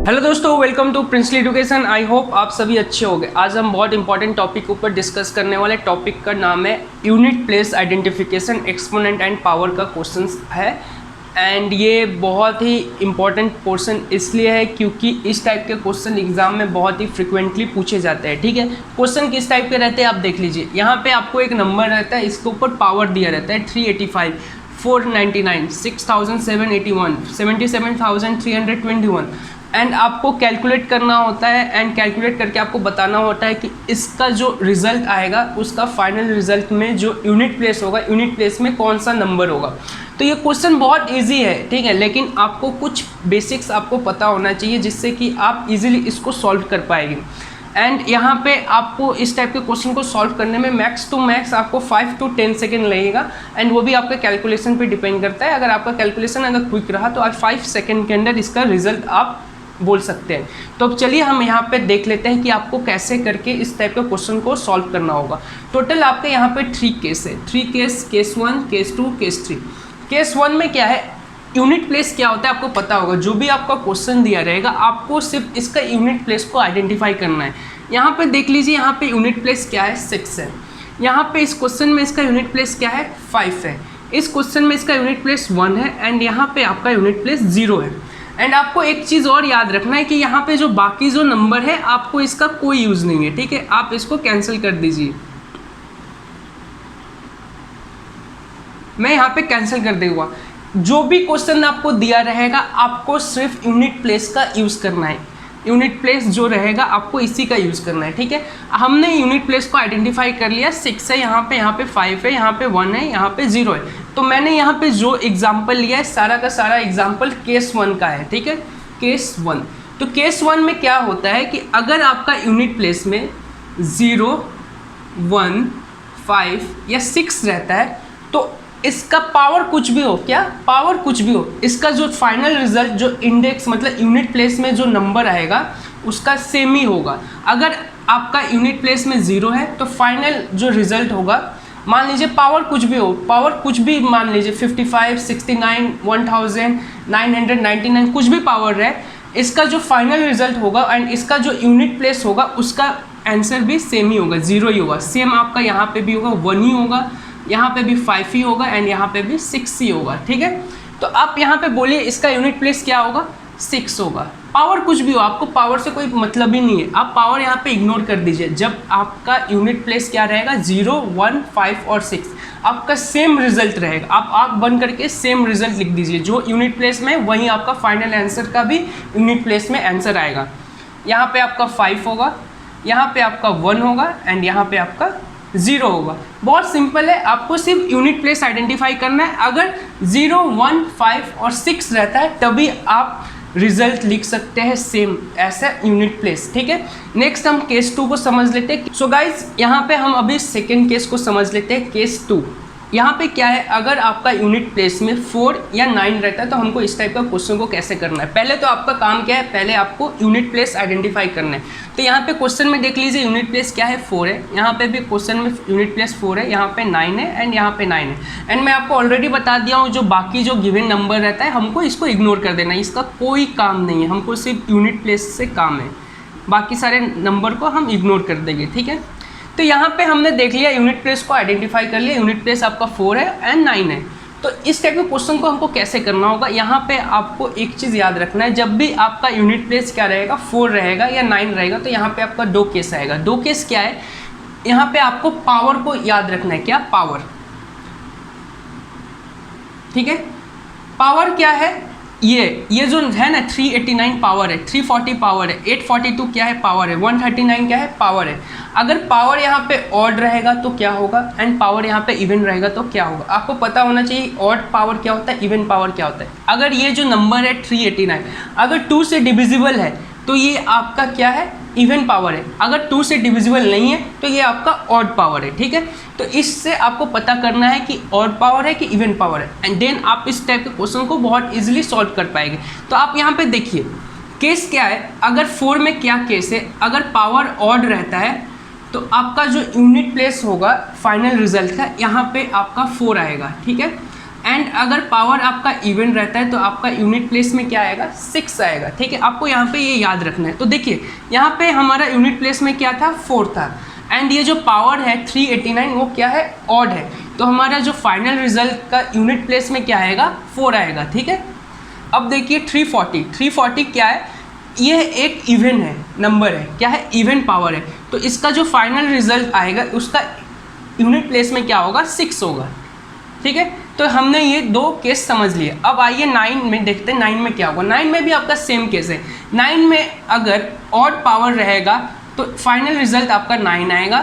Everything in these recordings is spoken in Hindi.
हेलो दोस्तों, welcome to Princely Education. I hope आप सभी अच्छे होंगे। आज हम बहुत इंपॉर्टेंट टॉपिक ऊपर डिस्कस करने वाले। टॉपिक का नाम है unit place identification, exponent and power का क्वेश्चन है। एंड ये बहुत ही इंपॉर्टेंट पोर्शन इसलिए है क्योंकि इस टाइप के क्वेश्चन एग्जाम में बहुत ही फ्रिक्वेंटली पूछे जाते हैं। ठीक है, क्वेश्चन किस टाइप के रहते हैं आप देख लीजिए। यहाँ पे आपको एक नंबर रहता है, इसके ऊपर पावर दिया रहता है 385, 499, 6781, 77,321 एंड आपको कैलकुलेट करना होता है। एंड कैलकुलेट करके आपको बताना होता है कि इसका जो रिजल्ट आएगा उसका फाइनल रिजल्ट में जो यूनिट प्लेस होगा, यूनिट प्लेस में कौन सा नंबर होगा। तो ये क्वेश्चन बहुत इजी है, ठीक है, लेकिन आपको कुछ बेसिक्स आपको पता होना चाहिए जिससे कि आप इजीली इसको सॉल्व कर पाएंगे। एंड यहाँ पे आपको इस टाइप के क्वेश्चन को सॉल्व करने में मैक्स टू मैक्स आपको 5 to 10 सेकेंड लगेगा। एंड वो भी आपके कैलकुलेशन पे डिपेंड करता है। अगर आपका कैलकुलेशन अगर क्विक रहा तो आप 5 सेकेंड के अंदर इसका रिजल्ट आप बोल सकते हैं। तो अब चलिए हम यहाँ पे देख लेते हैं कि आपको कैसे करके इस टाइप के क्वेश्चन को सॉल्व करना होगा। टोटल आपके यहाँ पे 3 केस है, 3 case, case 1, case 2, case 3। Case 1 में क्या है, यूनिट प्लेस क्या होता है आपको पता होगा। जो भी आपका क्वेश्चन दिया रहेगा आपको सिर्फ इसका यूनिट प्लेस को आइडेंटिफाई करना है। यहाँ पे देख लीजिए, यहाँ पे यूनिट प्लेस क्या है, 6 है। यहाँ पे इस क्वेश्चन में इसका यूनिट प्लेस क्या है, 5 है। इस क्वेश्चन में इसका यूनिट प्लेस 1 है एंड यहाँ पे आपका यूनिट प्लेस 0 है। एंड आपको एक चीज़ और याद रखना है कि यहाँ पे जो बाकी जो नंबर है आपको इसका कोई यूज़ नहीं है, ठीक है, आप इसको कैंसिल कर दीजिए। मैं यहाँ पे कैंसिल कर दूंगा। जो भी क्वेश्चन आपको दिया रहेगा आपको सिर्फ यूनिट प्लेस का यूज़ करना है। यूनिट प्लेस जो रहेगा आपको इसी का यूज़ करना है, ठीक है। हमने यूनिट प्लेस को आइडेंटिफाई कर लिया, 6 है यहाँ पे 5 है, यहाँ पे 1 है, यहाँ पे 0 है। तो मैंने यहाँ पे जो एग्जाम्पल लिया है सारा का सारा एग्जाम्पल केस 1 का है, ठीक है, केस 1। तो केस 1 में क्या होता है कि अगर आपका यूनिट प्लेस में 0, 1, 5 या 6 रहता है तो इसका पावर कुछ भी हो, क्या पावर कुछ भी हो, इसका जो फाइनल रिजल्ट जो इंडेक्स मतलब यूनिट प्लेस में जो नंबर आएगा उसका सेम ही होगा। अगर आपका यूनिट प्लेस में 0 है तो फाइनल जो रिजल्ट होगा, मान लीजिए पावर कुछ भी हो, पावर कुछ भी मान लीजिए 55, 69, 1999 कुछ भी पावर रहे, इसका जो फाइनल रिजल्ट होगा एंड इसका जो यूनिट प्लेस होगा उसका आंसर भी सेम ही होगा, 0 ही होगा। सेम आपका यहाँ पे भी होगा, 1 ही होगा, यहाँ पे भी 5 ही होगा एंड यहाँ पे भी 6 ही होगा, ठीक है। तो आप यहाँ पे बोलिए इसका यूनिट प्लेस क्या होगा, 6 होगा। पावर कुछ भी हो, आपको पावर से कोई मतलब ही नहीं है, आप पावर यहाँ पे इग्नोर कर दीजिए। जब आपका यूनिट प्लेस क्या रहेगा, 0, 1, 5 और 6, आपका सेम रिजल्ट रहेगा। आप आँख बंद करके सेम रिजल्ट लिख दीजिए, जो यूनिट प्लेस में वहीं आपका फाइनल आंसर का भी यूनिट प्लेस में आंसर आएगा। यहाँ पे आपका 5 होगा, यहाँ पे आपका 1 होगा एंड यहाँ पे आपका 0 होगा। बहुत सिंपल है, आपको सिर्फ यूनिट प्लेस आइडेंटिफाई करना है। अगर 0, 1, 5 और 6 रहता है तभी आप रिजल्ट लिख सकते हैं सेम ऐसा यूनिट प्लेस, ठीक है। नेक्स्ट हम केस 2 को समझ लेते हैं। सो गाइज यहाँ पे हम अभी सेकेंड केस को समझ लेते हैं, केस 2। यहाँ पे क्या है, अगर आपका यूनिट प्लेस में 4 या 9 रहता है तो हमको इस टाइप का क्वेश्चन को कैसे करना है। पहले तो आपका काम क्या है, पहले आपको यूनिट प्लेस आइडेंटिफाई करना है। तो यहाँ पे क्वेश्चन में देख लीजिए यूनिट प्लेस क्या है, 4 है। यहाँ पे भी क्वेश्चन में यूनिट प्लेस 4 है, यहाँ पे 9 है एंड यहाँ पे 9 है। एंड मैं आपको ऑलरेडी बता दिया हूँ, जो बाकी जो गिवन नंबर रहता है हमको इसको इग्नोर कर देना है, इसका कोई काम नहीं है, हमको सिर्फ यूनिट प्लेस से काम है। बाकी सारे नंबर को हम इग्नोर कर देंगे, ठीक है। तो यहाँ पे हमने देख लिया, यूनिट प्लेस को आइडेंटिफाई कर लिया, यूनिट प्लेस आपका 4 है एंड 9 है। तो इस टाइप के क्वेश्चन को हमको कैसे करना होगा, यहाँ पे आपको एक चीज़ याद रखना है। जब भी आपका यूनिट प्लेस क्या रहेगा, 4 रहेगा या 9 रहेगा, तो यहाँ पे आपका 2 केस आएगा। 2 केस क्या है, यहाँ पे आपको पावर को याद रखना है, क्या पावर, ठीक है। पावर क्या है, ये जो है ना 389 पावर है, 340 पावर है, 842 क्या है पावर है, 139 क्या है पावर है। अगर पावर यहाँ पे ऑड रहेगा तो क्या होगा एंड पावर यहाँ पे इवन रहेगा तो क्या होगा। आपको पता होना चाहिए ऑड पावर क्या होता है, इवन पावर क्या होता है। अगर ये जो नंबर है 389 अगर 2 से डिविजिबल है तो ये आपका क्या है, इवन पावर है। अगर 2 से डिविजिबल नहीं है तो ये आपका ऑड पावर है, ठीक है। तो इससे आपको पता करना है कि ऑड पावर है कि इवन पावर है एंड देन आप इस टाइप के क्वेश्चन को बहुत इजीली सॉल्व कर पाएंगे। तो आप यहाँ पे देखिए केस क्या है, अगर 4 में क्या केस है, अगर पावर ऑड रहता है तो आपका जो यूनिट प्लेस होगा फाइनल रिजल्ट का, यहाँ पे आपका 4 आएगा, ठीक है। एंड अगर पावर आपका इवन रहता है तो आपका यूनिट प्लेस में क्या आएगा 6 आएगा, ठीक है। आपको यहाँ पे ये याद रखना है। तो देखिए यहाँ पे हमारा यूनिट प्लेस में क्या था 4 था, एंड ये जो पावर है 389 वो क्या है ऑड है, तो हमारा जो फाइनल रिजल्ट का यूनिट प्लेस में क्या आएगा 4 आएगा, ठीक है। अब देखिए 340 क्या है, ये एक इवन है नंबर है, क्या है इवन पावर है, तो इसका जो फाइनल रिजल्ट आएगा उसका यूनिट प्लेस में क्या होगा 6 होगा, ठीक है। तो हमने ये 2 केस समझ लिए। अब आइए 9 में देखते हैं 9 में क्या होगा। 9 में भी आपका सेम केस है। 9 में अगर ऑड पावर रहेगा तो फाइनल रिजल्ट आपका 9 आएगा,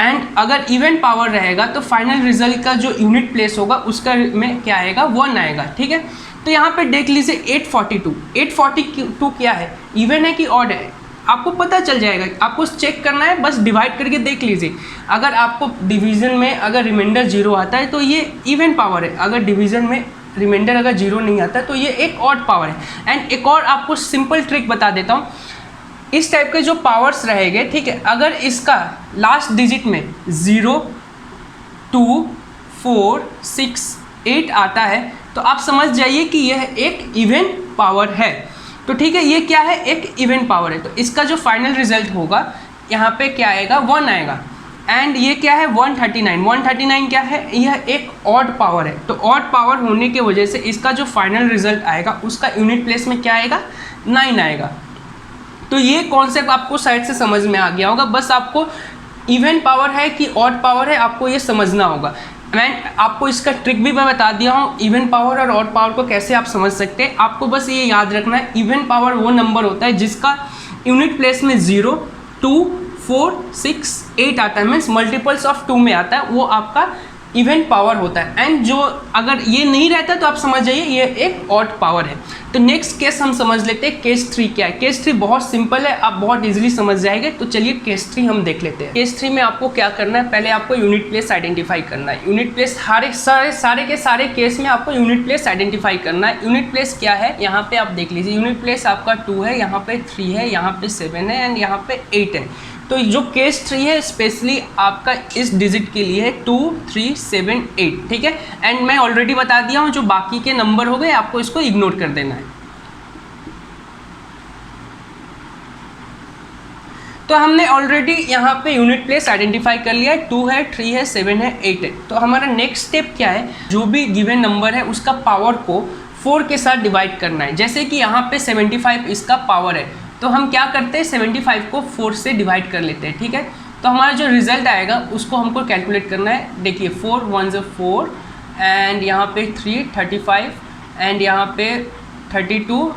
एंड अगर इवन पावर रहेगा तो फाइनल रिजल्ट का जो यूनिट प्लेस होगा उसका में क्या आएगा 1 आएगा, ठीक है। तो यहाँ पे देख लीजिए 842 क्या है, इवन है कि ऑड है, आपको पता चल जाएगा। आपको चेक करना है, बस डिवाइड करके देख लीजिए। अगर आपको डिवीज़न में अगर रिमाइंडर 0 आता है तो ये इवन पावर है, अगर डिवीज़न में रिमाइंडर अगर 0 नहीं आता तो ये एक ऑड पावर है। एंड एक और आपको सिंपल ट्रिक बता देता हूँ, इस टाइप के जो पावर्स रहेंगे, ठीक है, अगर इसका लास्ट डिजिट में 0, 2, 4, 6, 8 आता है तो आप समझ जाइए कि यह एक इवन पावर है। तो ठीक है, ये क्या है एक इवन पावर है, तो इसका जो फाइनल रिजल्ट होगा यहाँ पे क्या आएगा 1 आएगा। एंड ये क्या है 139 क्या है, यह एक ऑड पावर है, तो ऑड पावर होने की वजह से इसका जो फाइनल रिजल्ट आएगा उसका यूनिट प्लेस में क्या आएगा 9 आएगा। तो ये कॉन्सेप्ट आपको साइड से समझ में आ गया होगा। बस आपको इवन पावर है कि ऑड पावर है आपको ये समझना होगा। मैं आपको इसका ट्रिक भी मैं बता दिया हूँ, इवन पावर और ऑड पावर को कैसे आप समझ सकते हैं। आपको बस ये याद रखना है, इवन पावर वो नंबर होता है जिसका यूनिट प्लेस में 0, 2, 4, 6, 8 आता है, मीन्स मल्टीपल्स ऑफ 2 में आता है, वो आपका इवन पावर होता है। एंड जो अगर ये नहीं रहता तो आप समझ जाइए ये एक ऑड पावर है। तो नेक्स्ट केस हम समझ लेते हैं, केस 3 क्या है। केस 3 बहुत सिंपल है, आप बहुत इजीली समझ जाएंगे। तो चलिए केस 3 हम देख लेते हैं। केस 3 में आपको क्या करना है, पहले आपको यूनिट प्लेस आइडेंटिफाई करना है। यूनिट प्लेस सारे के सारे केस में आपको यूनिट प्लेस आइडेंटिफाई करना है। यूनिट प्लेस क्या है, यहाँ पे आप देख लीजिए, यूनिट प्लेस आपका 2 है, यहाँ पे 3 है, यहाँ पे 7 है एंड यहाँ पे 8 है। तो जो केस 3 है स्पेशली आपका इस डिजिट के लिए है 2, 3, 7, 8, ठीक है। एंड मैं ऑलरेडी बता दिया हूँ, जो बाकी के नंबर हो गए आपको इसको इग्नोर कर देना है। तो हमने ऑलरेडी यहाँ पे यूनिट प्लेस आइडेंटिफाई कर लिया है, 2 है, 3 है, 7 है, 8 है। तो हमारा नेक्स्ट स्टेप क्या है, जो भी गिवन नंबर है उसका पावर को 4 के साथ डिवाइड करना है। जैसे कि यहाँ पे 75 इसका पावर है, तो हम क्या करते हैं 75 को 4 से डिवाइड कर लेते हैं, ठीक है। तो हमारा जो रिजल्ट आएगा उसको हमको कैलकुलेट करना है। देखिए 4 1 ज़ 4 एंड यहाँ पे 3 35 एंड यहाँ पे 32,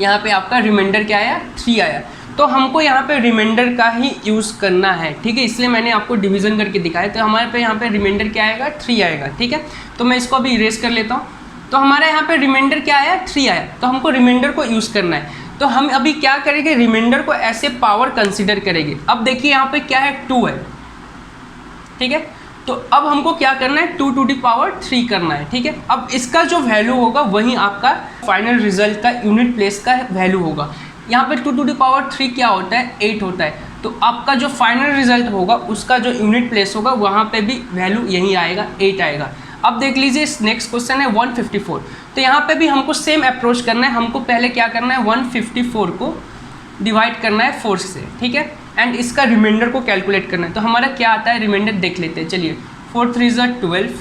यहाँ पे आपका रिमाइंडर क्या आया 3 आया। तो हमको यहाँ पे रिमाइंडर का ही यूज़ करना है, ठीक है, इसलिए मैंने आपको डिवीज़न करके दिखाया। तो हमारे पे यहाँ पे रिमाइंडर क्या आएगा 3 आएगा, ठीक है। तो मैं इसको अभी इरेज कर लेता हूँ। तो हमारे यहाँ पे रिमाइंडर क्या आया 3 आया, तो हमको रिमाइंडर को यूज़ करना है। तो हम अभी क्या करेंगे, रिमाइंडर को ऐसे पावर कंसीडर करेंगे। अब देखिए यहाँ पे क्या है 2 है, ठीक है। तो अब हमको क्या करना है 2 टू दी पावर 3 करना है, ठीक है। अब इसका जो वैल्यू होगा वही आपका फाइनल रिजल्ट का यूनिट प्लेस का वैल्यू होगा। यहाँ पे 2 टू दी पावर 3 क्या होता है 8 होता है। तो आपका जो फाइनल रिजल्ट होगा उसका जो यूनिट प्लेस होगा वहाँ पे भी वैल्यू यही आएगा 8 आएगा। अब देख लीजिए नेक्स्ट क्वेश्चन है 154। तो यहाँ पे भी हमको सेम अप्रोच करना है। हमको पहले क्या करना है 154 को डिवाइड करना है 4 से, ठीक है, एंड इसका रिमाइंडर को कैलकुलेट करना है। तो हमारा क्या आता है रिमाइंडर देख लेते हैं। चलिए 4 3 ज़ 12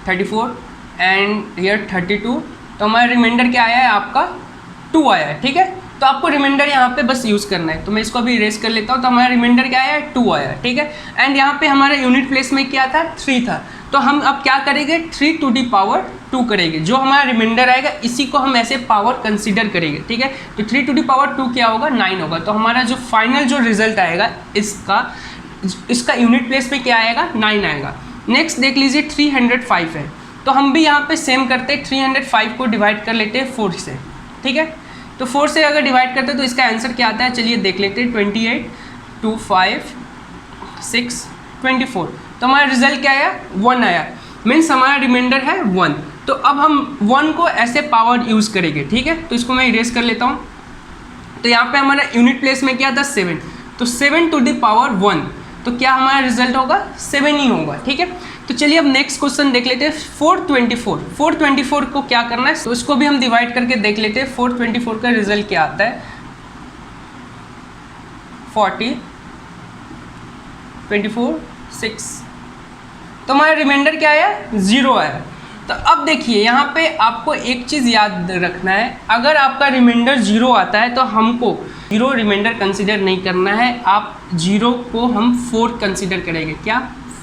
34 एंड हियर 32। तो हमारा रिमाइंडर क्या आया है आपका 2 आया है, ठीक है। तो आपको रिमाइंडर यहाँ पे बस यूज़ करना है। तो मैं इसको अभी इरेज कर लेता हूँ। तो हमारा रिमाइंडर क्या आया है 2 आया, ठीक है। एंड यहाँ पे हमारा यूनिट प्लेस में क्या था 3 था। तो हम अब क्या करेंगे 3 टू दी पावर 2 करेंगे। जो हमारा रिमाइंडर आएगा इसी को हम ऐसे पावर कंसीडर करेंगे, ठीक है। तो 3 टू दी पावर 2 क्या होगा 9 होगा। तो हमारा जो फाइनल जो रिजल्ट आएगा इसका यूनिट प्लेस में क्या आएगा 9 आएगा। नेक्स्ट देख लीजिए 305 है। तो हम भी यहाँ पे सेम करते हैं, 305 को डिवाइड कर लेते हैं 4 से, ठीक है। तो 4 से अगर डिवाइड करते हैं तो इसका आंसर क्या आता है, चलिए देख लेते हैं 28 2 5 6 24। तो हमारा रिजल्ट क्या आया 1 आया, मीन्स हमारा रिमाइंडर है 1। तो अब हम 1 को ऐसे पावर यूज़ करेंगे, ठीक है। तो इसको मैं इरेज कर लेता हूँ। तो यहाँ पे हमारा यूनिट प्लेस में क्या था 7। तो 7 टू द पावर 1 तो क्या हमारा रिजल्ट होगा 7 ही होगा, ठीक है। तो चलिए अब नेक्स्ट क्वेश्चन देख लेते हैं 424 को क्या करना है, तो इसको भी हम डिवाइड करके देख लेते हैं 424 का रिजल्ट क्या आता है। 40 24 6, तो हमारा रिमाइंडर क्या आया 0 आया। तो अब देखिए यहाँ पे आपको एक चीज़ याद रखना है, अगर आपका रिमाइंडर 0 आता है तो हमको 0 रिमाइंडर कंसीडर नहीं करना है, आप 0 को हम 4 कंसीडर करेंगे, क्या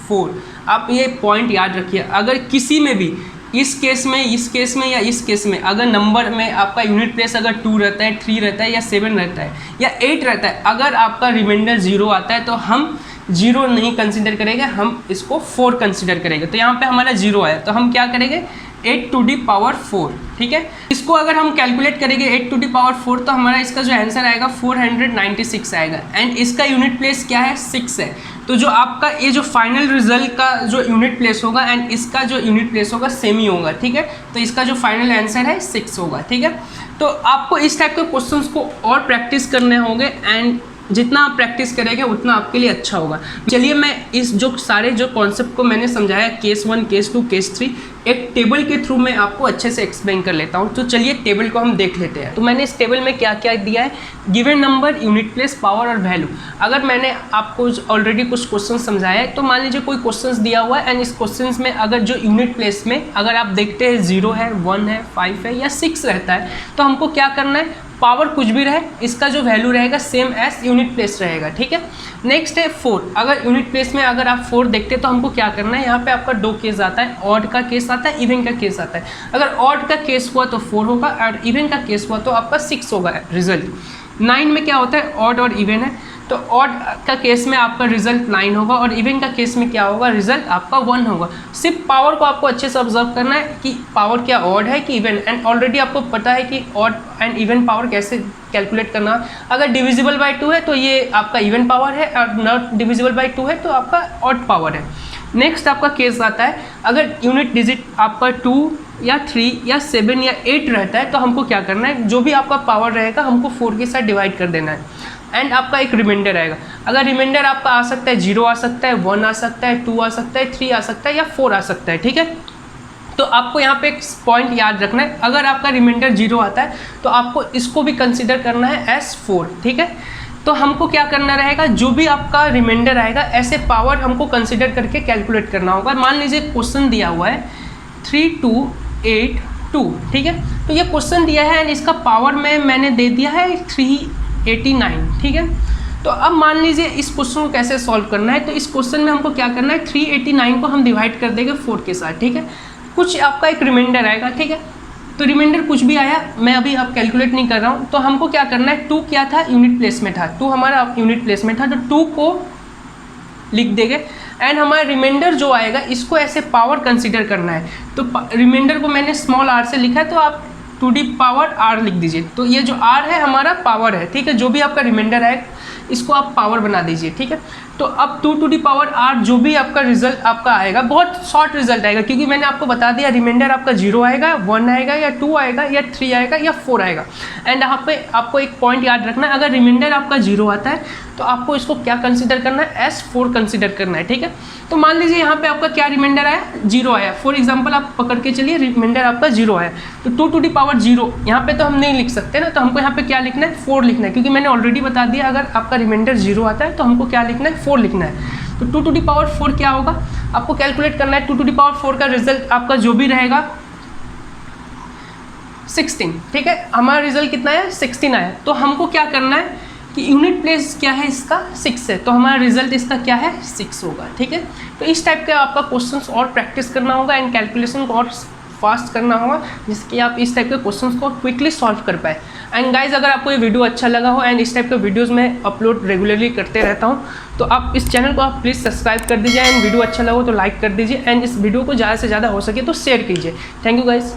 4। आप ये पॉइंट याद रखिए, अगर किसी में भी इस केस में या इस केस में अगर नंबर में आपका यूनिट प्लेस अगर 2 रहता है, 3 रहता है या 7 रहता है या 8 रहता है, अगर आपका रिमाइंडर 0 आता है तो हम 0 नहीं कंसीडर करेंगे, हम इसको 4 कंसीडर करेंगे। तो यहाँ पे हमारा 0 आया तो हम क्या करेंगे 8 टू दी पावर 4, ठीक है। इसको अगर हम कैलकुलेट करेंगे 8 टू दी पावर 4 तो हमारा इसका जो आंसर आएगा 496 आएगा, एंड इसका यूनिट प्लेस क्या है 6 है। तो जो आपका ये जो फाइनल रिजल्ट का जो यूनिट प्लेस होगा एंड इसका जो यूनिट प्लेस होगा सेम ही होगा, ठीक है। तो इसका जो फाइनल आंसर है 6 होगा, ठीक है। तो आपको इस टाइप के क्वेश्चंस को और प्रैक्टिस करने होंगे, एंड जितना आप प्रैक्टिस करेंगे उतना आपके लिए अच्छा होगा। चलिए मैं इस जो सारे जो कॉन्सेप्ट को मैंने समझाया केस 1, केस 2, केस 3 एक टेबल के थ्रू मैं आपको अच्छे से एक्सप्लेन कर लेता हूँ। तो चलिए टेबल को हम देख लेते हैं। तो मैंने इस टेबल में क्या क्या दिया है, given number, unit place, power और वैल्यू। अगर मैंने आपको ऑलरेडी कुछ क्वेश्चन समझाया है तो मान लीजिए कोई क्वेश्चन दिया हुआ है एंड इस क्वेश्चन में अगर जो यूनिट प्लेस में अगर आप देखते हैं 0 है, 1 है, 5 है या 6 रहता है तो हमको क्या करना है, पावर कुछ भी रहे इसका जो वैल्यू रहेगा सेम एज यूनिट प्लेस रहेगा, ठीक है। नेक्स्ट है 4, अगर यूनिट प्लेस में अगर आप 4 देखते हैं तो हमको क्या करना है, यहाँ पे आपका 2 केस आता है, ऑड का केस आता है, इवन का केस आता है। अगर ऑड का केस हुआ तो 4 होगा और इवन का केस हुआ तो आपका 6 होगा रिजल्ट। 9 में क्या होता है, ऑड और इवन है, तो ऑड का केस में आपका रिजल्ट 9 होगा और इवन का केस में क्या होगा, रिजल्ट आपका 1 होगा। सिर्फ पावर को आपको अच्छे से ऑब्जर्व करना है कि पावर क्या ऑड है कि इवन, एंड ऑलरेडी आपको पता है कि ऑड एंड इवन पावर कैसे कैलकुलेट करना है। अगर डिविजिबल बाय 2 है तो ये आपका इवन पावर है और नॉट डिविजिबल बाय 2 है तो आपका ऑड पावर है। नेक्स्ट आपका केस आता है, अगर यूनिट डिजिट आपका 2 या 3 या 7 या 8 रहता है तो हमको क्या करना है, जो भी आपका पावर रहेगा हमको 4 के साथ डिवाइड कर देना है एंड आपका एक रिमाइंडर आएगा। अगर रिमाइंडर आपका आ सकता है 0 आ सकता है, 1 आ सकता है, 2 आ सकता है, 3 आ सकता है या 4 आ सकता है, ठीक है। तो आपको यहाँ पे एक पॉइंट याद रखना है, अगर आपका रिमाइंडर 0 आता है तो आपको इसको भी कंसिडर करना है एज 4, ठीक है। तो हमको क्या करना रहेगा, जो भी आपका रिमाइंडर आएगा ऐसे पावर हमको कंसिडर करके कैलकुलेट करना होगा। मान लीजिए क्वेश्चन दिया हुआ है 3282, ठीक है। तो ये क्वेश्चन दिया है एंड इसका पावर में मैंने दे दिया है 389, ठीक है। तो अब मान लीजिए इस क्वेश्चन को कैसे सॉल्व करना है, तो इस क्वेश्चन में हमको क्या करना है, 389 को हम डिवाइड कर देंगे 4 के साथ, ठीक है। कुछ आपका एक रिमाइंडर आएगा, ठीक है। तो रिमाइंडर कुछ भी आया, मैं अभी अब कैलकुलेट नहीं कर रहा हूँ। तो हमको क्या करना है, 2 क्या था, यूनिट प्लेस में था, 2 हमारा यूनिट प्लेस में था तो 2 को लिख देंगे एंड हमारा रिमाइंडर जो आएगा इसको ऐसे पावर कंसीडर करना है। तो रिमाइंडर को मैंने स्मॉल r से लिखा है तो आप 2d पावर r लिख दीजिए। तो ये जो r है हमारा पावर है, ठीक है। जो भी आपका रिमाइंडर है इसको आप पावर बना दीजिए, ठीक है। तो अब 2 टू दी पावर r जो भी आपका रिजल्ट आपका आएगा, बहुत शॉर्ट रिजल्ट आएगा क्योंकि मैंने आपको बता दिया रिमाइंडर आपका 0 आएगा, 1 आएगा या 2 आएगा या 3 आएगा या 4 आएगा। एंड यहाँ पे आपको एक पॉइंट याद रखना है, अगर रिमाइंडर आपका 0 आता है तो आपको इसको क्या कंसिडर करना है, एस 4 कंसिडर करना है, ठीक है। तो मान लीजिए यहाँ पे आपका क्या रिमाइंडर आया, 0 आया। फॉर एग्जाम्पल आप पकड़ के चलिए रिमाइंडर आपका 0 आया, तो 2 टू दी पावर 0 यहाँ पे तो हम नहीं लिख सकते ना, तो हमको यहाँ पे क्या लिखना है, 4 लिखना है, क्योंकि मैंने ऑलरेडी बता दिया अगर आपका रिमाइंडर 0 आता है तो हमको क्या लिखना है, 4 लिखना है। तो 2 टू दी पावर 4 क्या होगा, आपको कैलकुलेट करना है। 2 टू दी पावर 4 का रिजल्ट आपका जो भी रहेगा 16, ठीक है। हमारा रिजल्ट कितना है, 16 आया। तो हमको क्या करना है कि यूनिट प्लेस क्या है इसका 6 है, तो हमारा रिजल्ट इसका क्या है 6 होगा, ठीक है। तो इस टाइप का आपका क्वेश्चंस और प्रैक्टिस करना होगा एंड कैलकुलेशन को और फास्ट करना होगा जिससे आप इस टाइप के क्वेश्चंस को क्विकली सॉल्व कर पाए। एंड गाइज अगर आपको ये वीडियो अच्छा लगा हो एंड इस टाइप के वीडियोस मैं अपलोड रेगुलरली करते रहता हूँ तो आप इस चैनल को आप प्लीज़ सब्सक्राइब कर दीजिए एंड वीडियो अच्छा लगा हो तो लाइक कर दीजिए एंड इस वीडियो को ज़्यादा से ज़्यादा हो सके तो शेयर कीजिए। Thank you guys.